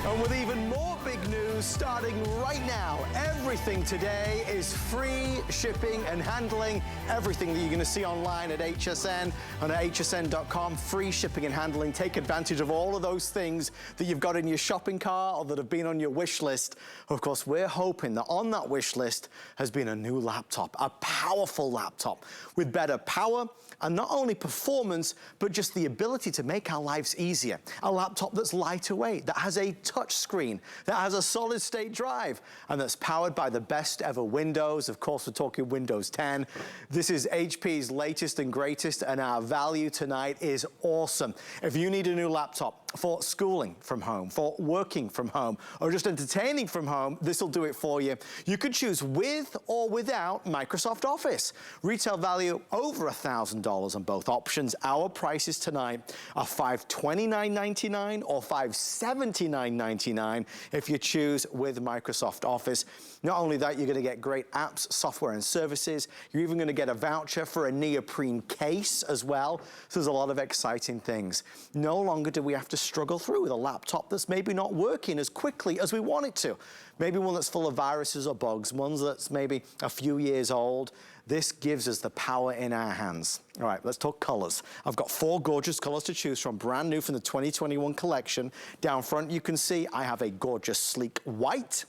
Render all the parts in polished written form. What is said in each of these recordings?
And with even more big news starting right now, everything today is free shipping and handling. Everything that you're going to see online at HSN and at hsn.com, free shipping and handling. Take advantage of all of those things that you've got in your shopping cart or that have been on your wish list. Of course, we're hoping that on that wish list has been a new laptop, a powerful laptop with better power and not only performance, but just the ability to make our lives easier. A laptop that's lighter weight, that has a touch screen, that has a solid state drive, and that's powered by the best ever Windows. Of course, we're talking Windows 10. This is HP's latest and greatest, and our value tonight is awesome. If you need a new laptop for schooling from home, for working from home, or just entertaining from home, this will do it for you. You could choose with or without Microsoft Office. Retail value over $1,000 on both options. Our prices tonight are $529.99 or $579.99 if you choose with Microsoft Office. Not only that, you're going to get great apps, software, and services. You're even going to get a voucher for a neoprene case as well. So there's a lot of exciting things. No longer do we have to struggle through with a laptop that's maybe not working as quickly as we want it to. Maybe one that's full of viruses or bugs, one that's maybe a few years old. This gives us the power in our hands. All right, let's talk colors. I've got 4 gorgeous colors to choose from, brand new from the 2021 collection. Down front, you can see I have a gorgeous sleek white,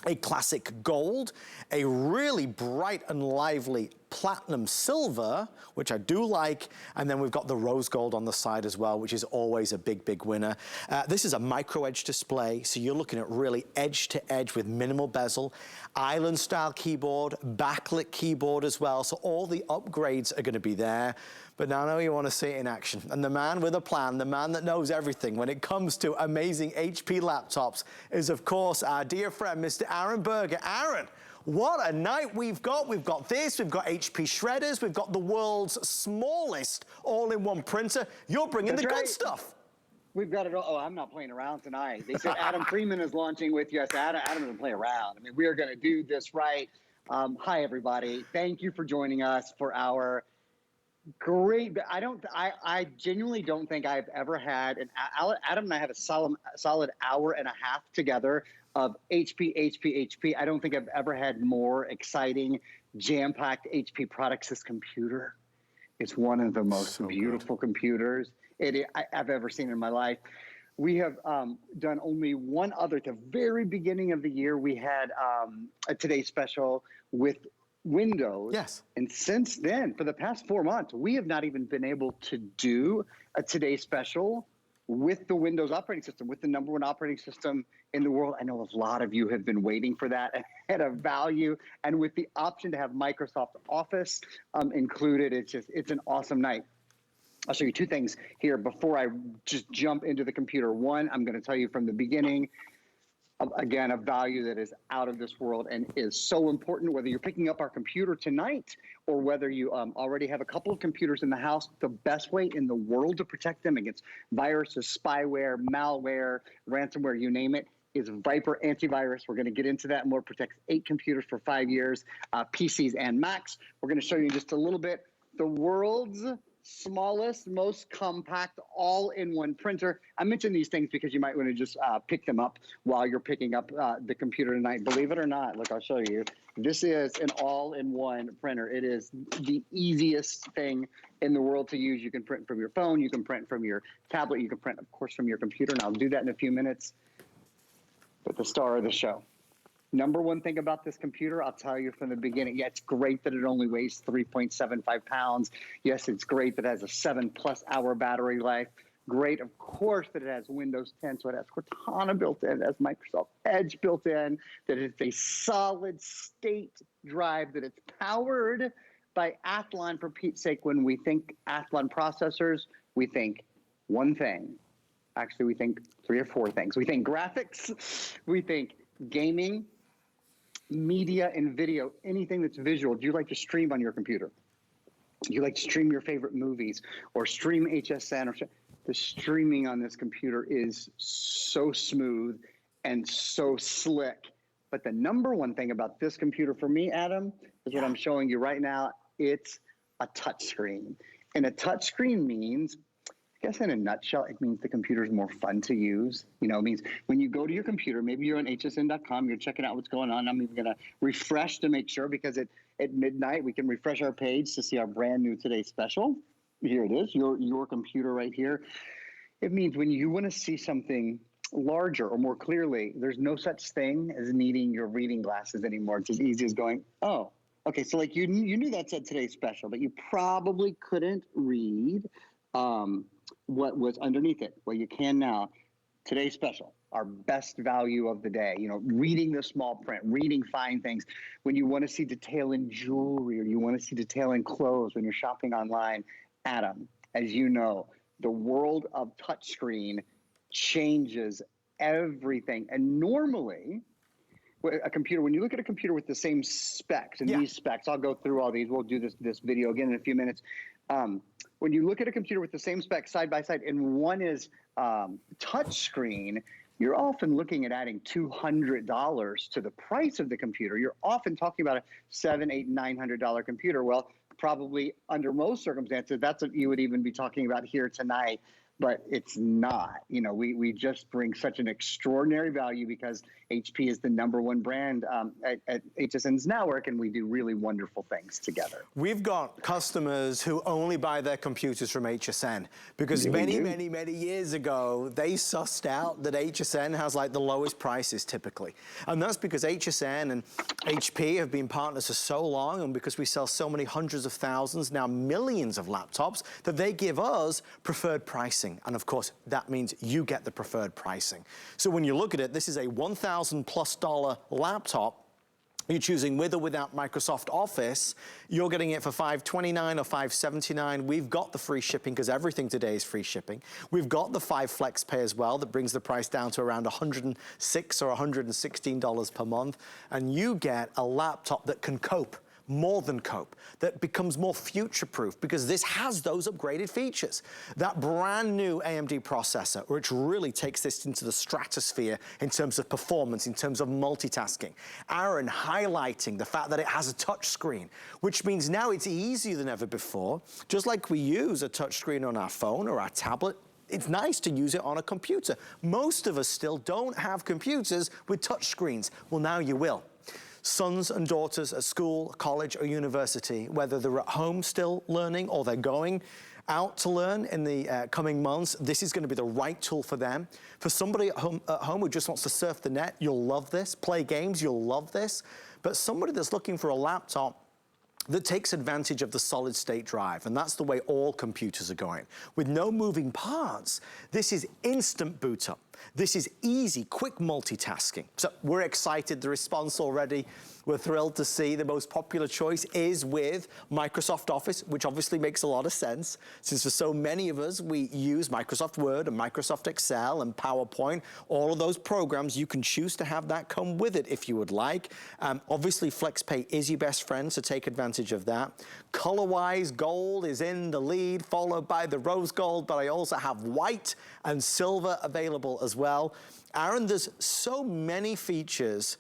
a classic gold, a really bright and lively platinum silver, which I do like, and then we've got the rose gold on the side as well, which is always a big, big winner. This is a micro edge display, so you're looking at really edge to edge with minimal bezel, island style keyboard, backlit keyboard as well, so all the upgrades are gonna be there. But now I know you want to see it in action. And the man with a plan, the man that knows everything when it comes to amazing HP laptops is, of course, our dear friend, Mr. Aaron Berger. Aaron, what a night we've got. We've got this, we've got HP shredders, we've got the world's smallest all-in-one printer. You're bringing the good stuff. We've got it all. Oh, I'm not playing around tonight. They said Adam Freeman is launching with you. I said, Adam doesn't play around. I mean, we are going to do this right. Hi, everybody. Thank you for joining us for our great. I genuinely don't think I've ever had Adam and I had a solid hour and a half together of HP. I don't think I've ever had more exciting, jam-packed HP products. This computer is one of the most beautiful computers I've ever seen in my life. We have done only one other. At the very beginning of the year, we had a Today Special with Windows. Yes. And since then, for the past 4 months, we have not even been able to do a Today Special with the Windows operating system, with the #1 operating system in the world. I know a lot of you have been waiting for that at a value, and with the option to have Microsoft Office included, it's an awesome night. I'll show you 2 things here before I just jump into the computer. One, I'm going to tell you from the beginning, again, a value that is out of this world and is so important, whether you're picking up our computer tonight or whether you already have a couple of computers in the house. The best way in the world to protect them against viruses, spyware, malware, ransomware, you name it, is Viper Antivirus. We're going to get into that more. Protects 8 computers for 5 years, PCs and Macs. We're going to show you in just a little bit the world's smallest, most compact, all-in-one printer. I mention these things because you might want to just pick them up while you're picking up the computer tonight. Believe it or not, look, I'll show you. This is an all-in-one printer. It is the easiest thing in the world to use. You can print from your phone, you can print from your tablet, you can print, of course, from your computer, and I'll do that in a few minutes. But the star of the show. #1 thing about this computer, I'll tell you from the beginning, yeah, it's great that it only weighs 3.75 pounds. Yes, it's great that it has a 7+ hour battery life. Great, of course, that it has Windows 10, so it has Cortana built in, it has Microsoft Edge built in, that it's a solid state drive, that it's powered by Athlon. For Pete's sake, when we think Athlon processors, we think one thing. Actually, we think 3 or 4 things. We think graphics, we think gaming, media and video, anything that's visual. Do you like to stream on your computer? Do you like to stream your favorite movies or stream HSN? Or the streaming on this computer is so smooth and so slick. But the #1 thing about this computer for me, Adam, is what I'm showing you right now. It's a touch screen. And a touch screen means guess in a nutshell, it means the computer is more fun to use. You know, it means when you go to your computer, maybe you're on hsn.com, you're checking out what's going on. I'm even going to refresh to make sure, because at midnight, we can refresh our page to see our brand new Today's Special. Here it is, your computer right here. It means when you want to see something larger or more clearly, there's no such thing as needing your reading glasses anymore. It's as easy as going, oh, okay, so like you knew that said Today's Special, but you probably couldn't read what was underneath it. Well, you can now. Today's Special, our best value of the day. You know, reading the small print, reading fine things. When you want to see detail in jewelry, or you want to see detail in clothes when you're shopping online. Adam, as you know, the world of touchscreen changes everything. And normally, a computer, when you look at a computer with the same specs and these specs, I'll go through all these. We'll do this video again in a few minutes. When you look at a computer with the same specs side by side, and one is touchscreen, you're often looking at adding $200 to the price of the computer. You're often talking about a $700, $800, $900 computer. Well, probably under most circumstances, that's what you would even be talking about here tonight. But it's not. You know, we just bring such an extraordinary value because HP is the #1 brand at HSN's network, and we do really wonderful things together. We've got customers who only buy their computers from HSN because many years ago, they sussed out that HSN has like the lowest prices typically. And that's because HSN and HP have been partners for so long, and because we sell so many hundreds of thousands, now millions of laptops, that they give us preferred pricing. And of course, that means you get the preferred pricing. So when you look at it, this is a $1,000+ laptop. You're choosing with or without Microsoft Office. You're getting it for $529 or $579. We've got the free shipping because everything today is free shipping. We've got the 5 Flex Pay as well that brings the price down to around $106 or $116 per month. And you get a laptop that can cope, more than cope, that becomes more future-proof because this has those upgraded features. That brand new AMD processor, which really takes this into the stratosphere in terms of performance, in terms of multitasking. Aaron highlighting the fact that it has a touch screen, which means now it's easier than ever before. Just like we use a touch screen on our phone or our tablet, it's nice to use it on a computer. Most of us still don't have computers with touch screens. Well, now you will. Sons and daughters at school, college, or university, whether they're at home still learning or they're going out to learn in the coming months, this is going to be the right tool for them. For somebody at home who just wants to surf the net, you'll love this. Play games, you'll love this. But somebody that's looking for a laptop that takes advantage of the solid state drive, and that's the way all computers are going. With no moving parts, this is instant boot up. This is easy, quick multitasking. So we're excited, the response already. We're thrilled to see the most popular choice is with Microsoft Office, which obviously makes a lot of sense, since for so many of us, we use Microsoft Word and Microsoft Excel and PowerPoint. All of those programs, you can choose to have that come with it if you would like. Obviously, FlexPay is your best friend, so take advantage of that. Color-wise, gold is in the lead, followed by the rose gold, but I also have white and silver available as well. Aaron, there's so many features.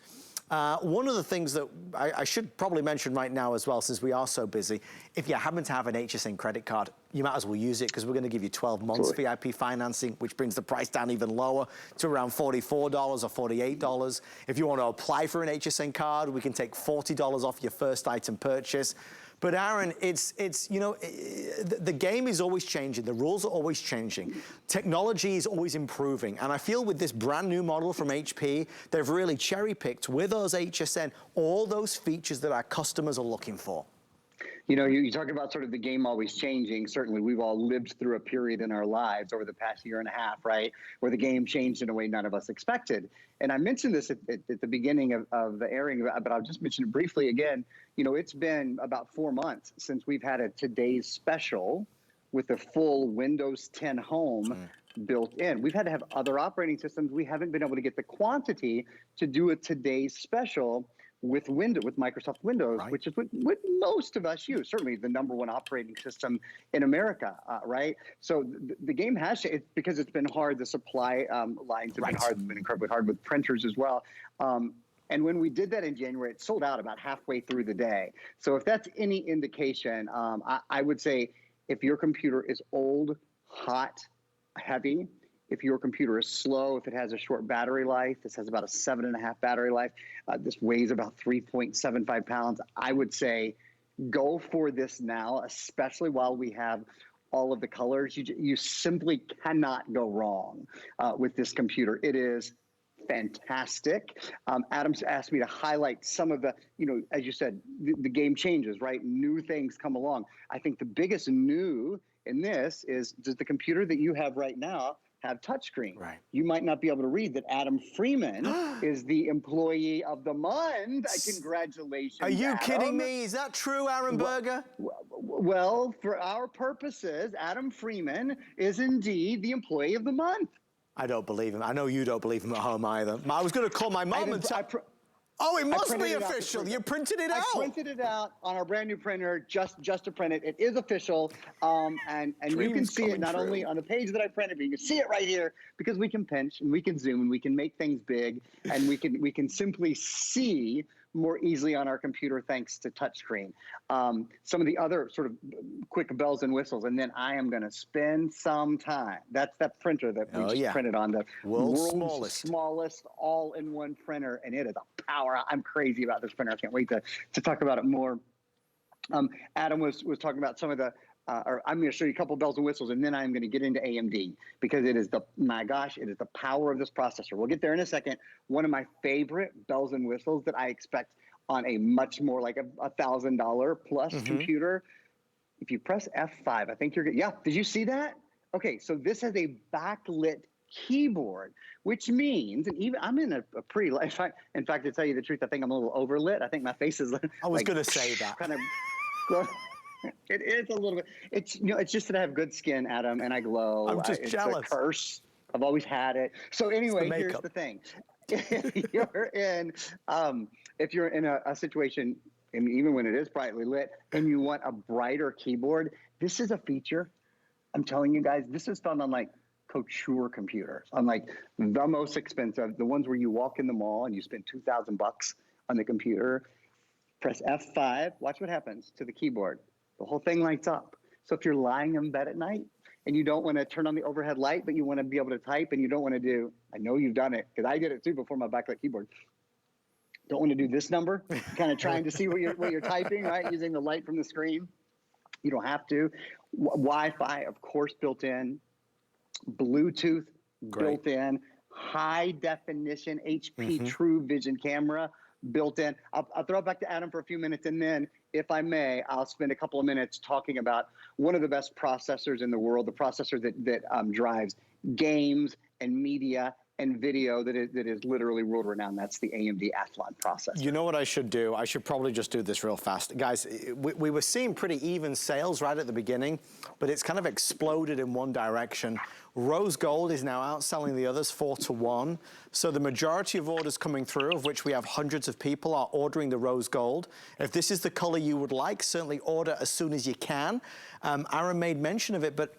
One of the things that I should probably mention right now as well, since we are so busy, if you happen to have an HSN credit card, you might as well use it because we're going to give you 12 months VIP financing, which brings the price down even lower to around $44 or $48. If you want to apply for an HSN card, we can take $40 off your first item purchase. But Aaron, it's you know, the game is always changing. The rules are always changing. Technology is always improving. And I feel with this brand new model from HP, they've really cherry-picked with us HSN all those features that our customers are looking for. You know, you talk about sort of the game always changing. Certainly, we've all lived through a period in our lives over the past year and a half, right, where the game changed in a way none of us expected. And I mentioned this at the beginning of the airing, but I'll just mention it briefly again. You know, it's been about 4 months since we've had a Today's Special with a full Windows 10 Home built in. We've had to have other operating systems. We haven't been able to get the quantity to do a Today's Special with Microsoft Windows, which is what most of us use, certainly the #1 operating system in America, right? So the game has changed because it's been hard. The supply lines have been incredibly hard with printers as well. And when we did that in January, it sold out about halfway through the day. So if that's any indication, I would say if your computer is old, hot, heavy. If your computer is slow, if it has a short battery life, this has about a 7.5 battery life. This weighs about 3.75 pounds. I would say go for this now, especially while we have all of the colors. You simply cannot go wrong with this computer. It is fantastic. Adam's asked me to highlight some of the, as you said, the game changes, right? New things come along. I think the biggest new in this is, does the computer that you have right now have touchscreen? Right. You might not be able to read that Adam Freeman is the employee of the month. Congratulations, Are you Adam. kidding me? Is that true, Aaron Berger? Well, for our purposes, Adam Freeman is indeed the employee of the month. I don't believe him. I know you don't believe him at home either. I was going to call my mom and tell... Oh, it must be official. You printed it out. I printed it out on our brand new printer just to print it. It is official, and you can see it not only on the page that I printed, but you can see it right here because we can pinch and we can zoom and we can make things big, and we can simply see more easily on our computer thanks to touchscreen. Some of the other sort of quick bells and whistles, and then I am going to spend some time. That's that printer that we just printed on, the world's smallest all-in-one printer, and it is a power. I'm crazy about this printer. I can't wait to talk about it more. Adam was talking about some of the, or I'm going to show you a couple bells and whistles, and then I'm going to get into AMD because it is it is the power of this processor. We'll get there in a second. One of my favorite bells and whistles that I expect on a much more like a $1,000 plus computer. If you press F5, I think you're good. Yeah, did you see that? Okay, so this has a backlit keyboard, which means, and even I'm in a pretty light. In fact, to tell you the truth, I think I'm a little overlit. I think my face is. I was going to say that. Kind of. It is a little bit. It's it's just that I have good skin, Adam, and I glow. I'm just jealous. It's a curse. I've always had it. So anyway, here's the thing: if you're in a situation, and even when it is brightly lit, and you want a brighter keyboard, this is a feature. I'm telling you guys, this is found on like couture computers, on like the most expensive, the ones where you walk in the mall and you spend $2,000 on the computer. Press F5. Watch what happens to the keyboard. The whole thing lights up. So if you're lying in bed at night and you don't want to turn on the overhead light, but you want to be able to type and you don't want to do, I know you've done it because I did it too before my backlit keyboard. Don't want to do this number, kind of trying to see what you're typing, right? Using the light from the screen. You don't have to. Wi-Fi, of course, built in. Bluetooth built in. High definition HP True Vision camera built in. I'll throw it back to Adam for a few minutes, and then, if I may, I'll spend a couple of minutes talking about one of the best processors in the world, the processor that drives games and media and video that is literally world renowned. That's the AMD Athlon processor. You know what I should do? I should probably just do this real fast. Guys, we were seeing pretty even sales right at the beginning, but it's kind of exploded in one direction. Rose gold is now outselling the others 4-1. So the majority of orders coming through, of which we have hundreds of people, are ordering the rose gold. If this is the color you would like, certainly order as soon as you can. Aaron made mention of it, but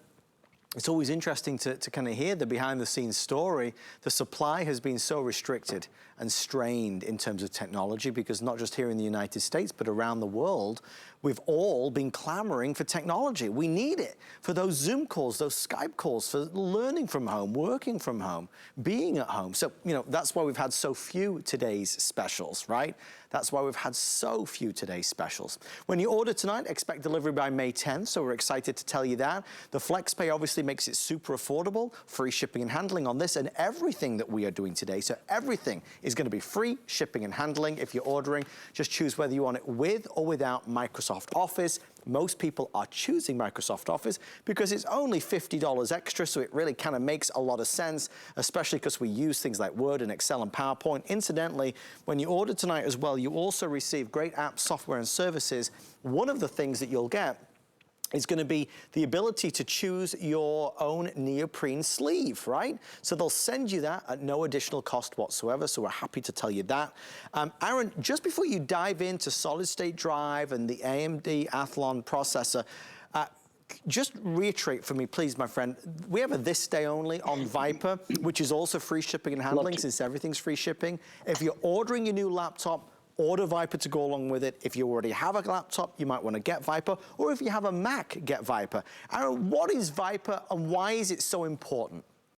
it's always interesting to kind of hear the behind-the-scenes story. The supply has been so restricted and strained in terms of technology because not just here in the United States, but around the world, we've all been clamoring for technology. We need it for those Zoom calls, those Skype calls, for learning from home, working from home, being at home. So, that's why we've had so few today's specials, right? That's why we've had so few today's specials. When you order tonight, expect delivery by May 10th, so we're excited to tell you that. The FlexPay obviously makes it super affordable, free shipping and handling on this and everything that we are doing today. So everything is going to be free shipping and handling. If you're ordering, just choose whether you want it with or without Microsoft Office. Most people are choosing Microsoft Office because it's only $50 extra, so it really kind of makes a lot of sense, especially because we use things like Word and Excel and PowerPoint. Incidentally, when you order tonight as well, you also receive great apps, software, and services. One of the things that you'll get is going to be the ability to choose your own neoprene sleeve, right? So they'll send you that at no additional cost whatsoever, so we're happy to tell you that. Aaron, just before you dive into solid state drive and the AMD Athlon processor, just reiterate for me, please, my friend, we have a this day only on Viper, which is also free shipping and handling since everything's free shipping. If you're ordering your new laptop, order Viper to go along with it. If you already have a laptop, you might want to get Viper, or if you have a Mac, get Viper. Aaron, what is Viper and why is it so important?